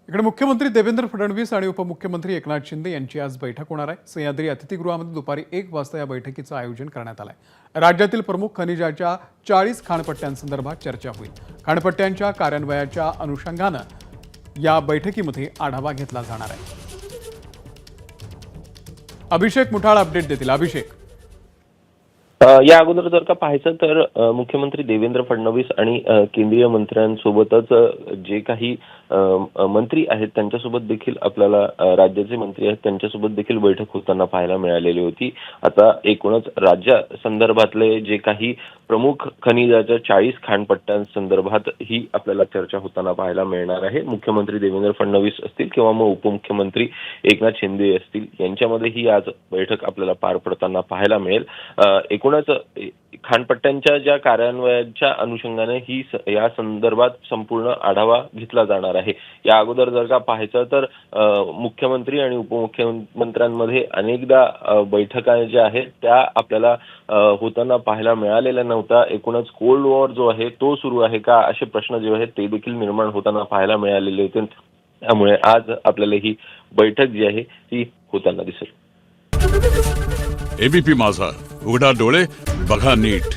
इकडे मुख्यमंत्री देवेंद्र फडणवीस आणि उपमुख्यमंत्री एकनाथ शिंदे यांची आज बैठक होणार आहे। सह्याद्री अतिथीगृहामध्ये दुपारी 1 वाजता या बैठकीचं आयोजन करण्यात आलं आहे। राज्यातील प्रमुख खनिजाच्या 40 खाणपट्ट्यांसंदर्भात चर्चा होईल। खाणपट्ट्यांच्या कार्यान्वयाच्या अनुषंगानं या बैठकीमध्ये आढावा घेतला जाणार आहे। अभिषेक मुठाळ अपडेट देतील। अभिषेक, या अगोदर जर का पाहायचं तर मुख्यमंत्री देवेंद्र फडणवीस आणि केंद्रीय मंत्र्यांसोबतच जे काही मंत्री आहेत त्यांच्यासोबत देखील आपल्याला राज्याचे मंत्री आहेत त्यांच्यासोबत देखील बैठक होताना पाहायला मिळालेली होती। आता एकूणच राज्या संदर्भातले जे काही प्रमुख खनिजाच्या 40 खाणपट्ट्यांसंदर्भात ही आपल्याला चर्चा होताना पाहायला मिळणार आहे। मुख्यमंत्री देवेंद्र फडणवीस असतील किंवा मग उपमुख्यमंत्री एकनाथ शिंदे असतील यांच्यामध्ये ही आज बैठक आपल्याला पार पडताना पाहायला मिळेल। एकूणच खाणपट्ट्यांच्या ज्या कार्यान्वयाच्या अनुषंगाने ही या संदर्भात संपूर्ण आढावा घेतला जाणार आहे। या अगोदर जर का पाहायचं तर मुख्यमंत्री आणि उपमुख्यमंत्र्यांमध्ये अनेकदा बैठका ज्या आहेत त्या आपल्याला होताना पाहायला मिळालेल्या नव्हत्या। एकूणच कोल्ड वॉर जो आहे तो सुरू आहे का असे प्रश्न जे आहेत ते देखील निर्माण होताना पाहायला मिळालेले होते। त्यामुळे आज आपल्याला ही बैठक जी आहे ती होताना दिसेल। एबीपी माझा, उघडा डोळे बघा नीट।